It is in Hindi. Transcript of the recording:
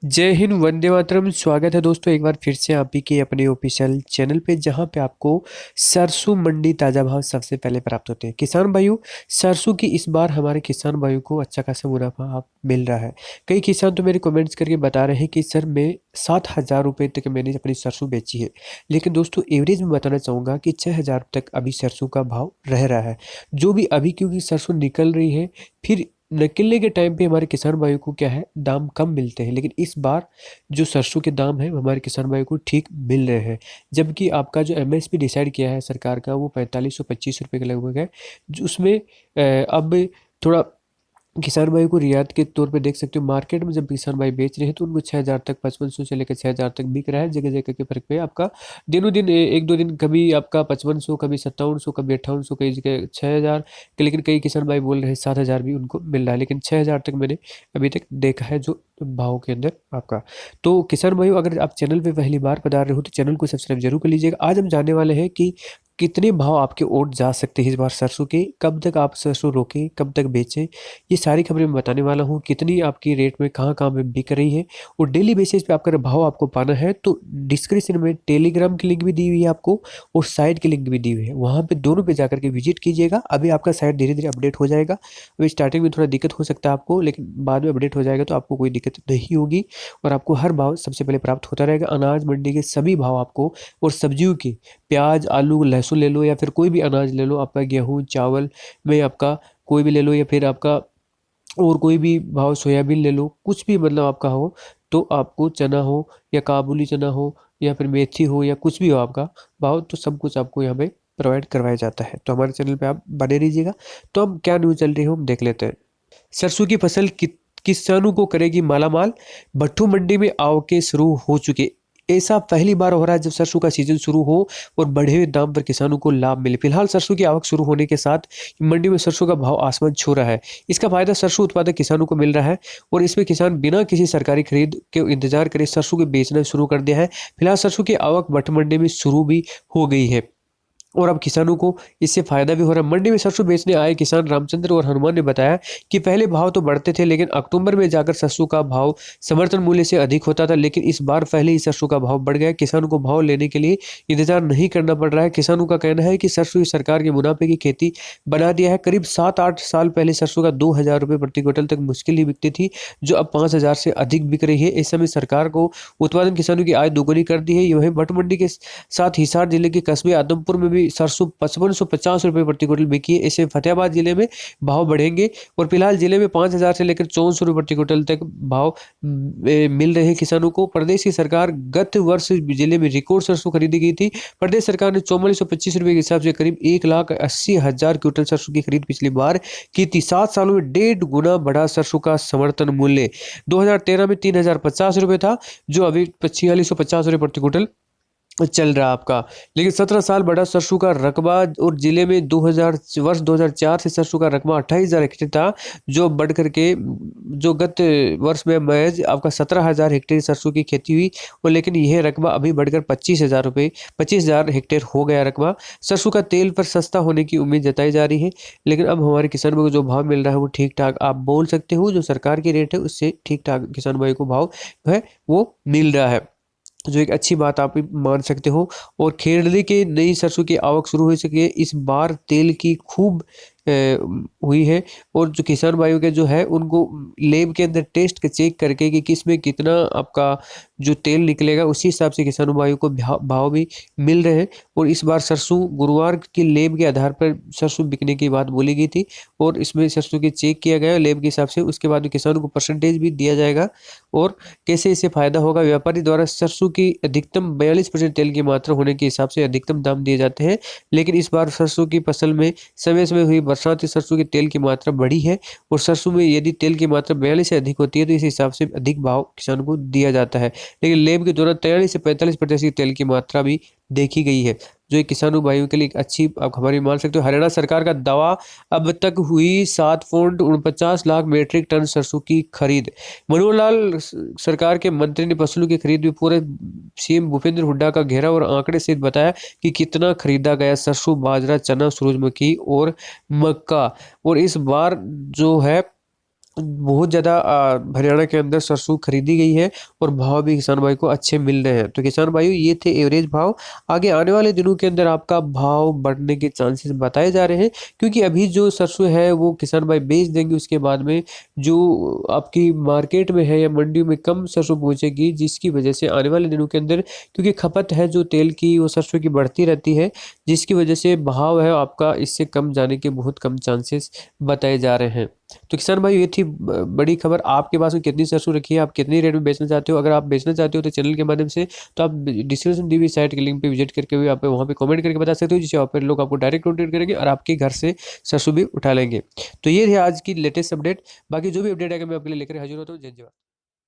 जय हिंद, वंदे मातरम। स्वागत है दोस्तों एक बार फिर से आप ही के अपने ऑफिशियल चैनल पे, जहां पे आपको सरसों मंडी ताज़ा भाव सबसे पहले प्राप्त होते हैं। किसान भाइयों, सरसों की इस बार हमारे किसान भाइयों को अच्छा खासा मुनाफा आप मिल रहा है। कई किसान तो मेरे कमेंट्स करके बता रहे हैं कि सर मैं 7,000 रुपये तक मैंने अपनी सरसों बेची है। लेकिन दोस्तों एवरेज में बताना चाहूँगा कि 6,000 तक अभी सरसों का भाव रह रहा है। जो भी अभी क्योंकि सरसों निकल रही है, फिर निकलने के टाइम पे हमारे किसान भाइयों को क्या है, दाम कम मिलते हैं। लेकिन इस बार जो सरसों के दाम है वो हमारे किसान भाइयों को ठीक मिल रहे हैं। जबकि आपका जो एमएसपी डिसाइड किया है सरकार का, वो 4525 रुपये के लगभग है। जो उसमें अब थोड़ा किसान भाई को रियायत के तौर पे देख सकते हो। मार्केट में जब किसान भाई बेच रहे हैं तो उनको 6,000 तक, 5500 से लेकर 6,000 तक बिक रहा है। जगह जगह के फर्क पे आपका दिनों दिन एक दो दिन कभी आपका 5500, कभी 5700, कभी 5800, कई जगह 6,000 लेकिन कई किसान भाई बोल रहे हैं 7,000 भी उनको मिल रहा है। लेकिन 6,000 तक मैंने अभी तक देखा है जो भाव के अंदर आपका। तो किसान भाइयों, अगर आप चैनल पे पहली बार पधार रहे हो तो चैनल को सब्सक्राइब जरूर कर लीजिएगा। आज हम जानने वाले हैं कि कितने भाव आपके ओट जा सकते हैं इस बार सरसों के, कब तक आप सरसों रोकें, कब तक बेचें, ये सारी खबरें मैं बताने वाला हूँ। कितनी आपकी रेट में कहाँ पे बिक रही है, और डेली बेसिस पे आपका भाव आपको पाना है तो डिस्क्रिप्शन में टेलीग्राम की लिंक भी दी हुई है आपको, और साइट की लिंक भी दी हुई है। वहाँ पे दोनों पे जाकर के विजिट कीजिएगा। अभी आपका साइट धीरे धीरे अपडेट हो जाएगा। अभी स्टार्टिंग में थोड़ा दिक्कत हो सकता है आपको, लेकिन बाद में अपडेट हो जाएगा तो आपको कोई दिक्कत नहीं होगी, और आपको हर भाव सबसे पहले प्राप्त होता रहेगा। अनाज मंडी के सभी भाव आपको, और सब्जियों के, प्याज, आलू, लहसुन ले लो या फिर कोई भी अनाज ले लो, आपका गेहूँ चावल में आपका कोई भी ले लो, या फिर आपका और कोई भी भाव, सोयाबीन ले लो, कुछ भी मतलब आपका हो, तो आपको चना हो या काबुली चना हो या फिर मेथी हो या कुछ भी हो आपका भाव, तो सब कुछ आपको यहाँ पे प्रोवाइड करवाया जाता है। तो हमारे चैनल पे आप बने रहिएगा। तो हम क्या न्यूज़ चल रही है हम देख लेते हैं। सरसों की फसल किसानों को करेगी मालामाल, भट्टू मंडी में आवकें शुरू हो चुके। ऐसा पहली बार हो रहा है जब सरसों का सीजन शुरू हो और बढ़े हुए दाम पर किसानों को लाभ मिले। फिलहाल सरसों की आवक शुरू होने के साथ मंडी में सरसों का भाव आसमान छू रहा है। इसका फायदा सरसों उत्पादक किसानों को मिल रहा है, और इसमें किसान बिना किसी सरकारी खरीद के इंतजार करे सरसों के बेचना शुरू कर दिया है। फिलहाल सरसों की आवक भट्ट मंडी में शुरू भी हो गई है, और अब किसानों को इससे फायदा भी हो रहा है। मंडी में सरसों बेचने आए किसान रामचंद्र और हनुमान ने बताया कि पहले भाव तो बढ़ते थे, लेकिन अक्टूबर में जाकर सरसों का भाव समर्थन मूल्य से अधिक होता था। लेकिन इस बार पहले ही सरसों का भाव बढ़ गया। किसानों को भाव लेने के लिए इंतजार नहीं करना पड़ रहा है। किसानों का कहना है कि सरसों ही सरकार के मुनाफे की खेती बना दिया है। करीब 7-8 साल पहले सरसों का 2,000 रुपये प्रति क्विंटल तक मुश्किल ही बिकती थी, जो अब 5,000 से अधिक बिक रही है। इस समय सरकार को उत्पादन किसानों की आय दोगुनी कर दी है। वहीं भट्ट मंडी के साथ हिसार जिले के कस्बे आदमपुर में भी सरसों 5550 रुपये प्रति क्विंटल बिकी है। इससे फतेहाबाद जिले में भाव बढ़ेंगे, और फिलहाल जिले में 5,000 से लेकर 5400 रुपये प्रति क्विंटल तक भाव मिल रहे हैं किसानों को। प्रदेश की सरकार गत वर्ष जिले में रिकॉर्ड सरसों खरीदी गई थी। प्रदेश सरकार ने 4425 रुपये के हिसाब से करीब 1,80,000 क्विंटल सरसों की खरीद पिछली बार की थी। 7 सालों में 1.5 गुना बढ़ा सरसों का समर्थन मूल्य। 2013 में 3,050 रुपये था, जो अभी 4650 रुपये प्रति क्विंटल चल रहा आपका। लेकिन 17 साल बड़ा सरसों का रकबा, और जिले में 2004 से सरसों का रकबा 28,000 हेक्टेयर था, जो बढ़ करके जो गत वर्ष में महज आपका 17,000 हेक्टेयर सरसों की खेती हुई। और लेकिन यह रकबा अभी बढ़कर 25,000 हेक्टेयर हो गया रकबा। सरसों का तेल पर सस्ता होने की उम्मीद जताई जा रही है, लेकिन अब हमारे किसानों को जो भाव मिल रहा है वो ठीक ठाक आप बोल सकते हो, जो सरकार की रेट है उससे ठीक ठाक किसान भाई को भाव है वो मिल रहा है, जो एक अच्छी बात आप भी मान सकते हो। और खेरली के नई सरसों की आवक शुरू हो सके, इस बार तेल की खूब हुई है। और जो किसान भाइयों के जो है उनको लेब के अंदर टेस्ट के चेक करके कि किस में कितना आपका जो तेल निकलेगा, उसी हिसाब से किसानों भाइयों को भाव भी मिल रहे हैं। और इस बार सरसों गुरुवार की लेब के आधार पर सरसों बिकने की बात बोली गई थी, और इसमें सरसों की चेक किया गया लेब के हिसाब से। उसके बाद किसानों को परसेंटेज भी दिया जाएगा, और कैसे इससे फायदा होगा। व्यापारी द्वारा सरसों की अधिकतम 42% तेल की मात्रा होने के हिसाब से अधिकतम दाम दिए जाते हैं। लेकिन इस बार सरसों की फसल में समय समय हुई बरसात सरसों की तेल की मात्रा बढ़ी है, और सरसों में यदि तेल की मात्रा 42 से अधिक होती है तो इस हिसाब से अधिक भाव किसानों को दिया जाता है। लेकिन लेब के दौरान 43 से 45% तेल की मात्रा भी देखी गई है, जो एक किसानों भाइयों के लिए एक अच्छी आप खबर मान सकते हो। हरियाणा सरकार का दावा, अब तक हुई 7.49 लाख मीट्रिक टन सरसों की खरीद। मनोहर लाल सरकार के मंत्री ने फसलों की खरीद में पूरे सीएम भूपेंद्र हुड्डा का घेरा और आंकड़े सहित बताया कि कितना खरीदा गया सरसों, बाजरा, चना, सूरजमुखी और मक्का। और इस बार जो है बहुत ज़्यादा हरियाणा के अंदर सरसों खरीदी गई है और भाव भी किसान भाई को अच्छे मिल रहे हैं। तो किसान भाइयों ये थे एवरेज भाव। आगे आने वाले दिनों के अंदर आपका भाव बढ़ने के चांसेस बताए जा रहे हैं, क्योंकि अभी जो सरसों है वो किसान भाई बेच देंगे, उसके बाद में जो आपकी मार्केट में है या मंडियों में कम सरसों पहुंचेगी, जिसकी वजह से आने वाले दिनों के अंदर, क्योंकि खपत है जो तेल की वो सरसों की बढ़ती रहती है, जिसकी वजह से भाव है आपका इससे कम जाने के बहुत कम चांसेस बताए जा रहे हैं। तो किसान भाई ये थी बड़ी खबर। आपके पास में कितनी सरसों रखी है, आप कितनी रेट में बेचना चाहते हो? अगर आप बेचना चाहते हो तो चैनल के माध्यम से, तो आप डिस्क्रिप्शन दी हुई साइट के लिंक पे विजिट करके भी आप वहाँ पे कमेंट करके बता सकते हो, जिससे वहाँ पर लोग आपको डायरेक्ट कॉन्टेक्ट करेंगे और आपके घर से सरसों भी उठा लेंगे। तो ये थी आज की लेटेस्ट अपडेट। बाकी जो भी अपडेट आएगा मैं आपके लिए लेकर हाजिर होता हूँ। जय जवान।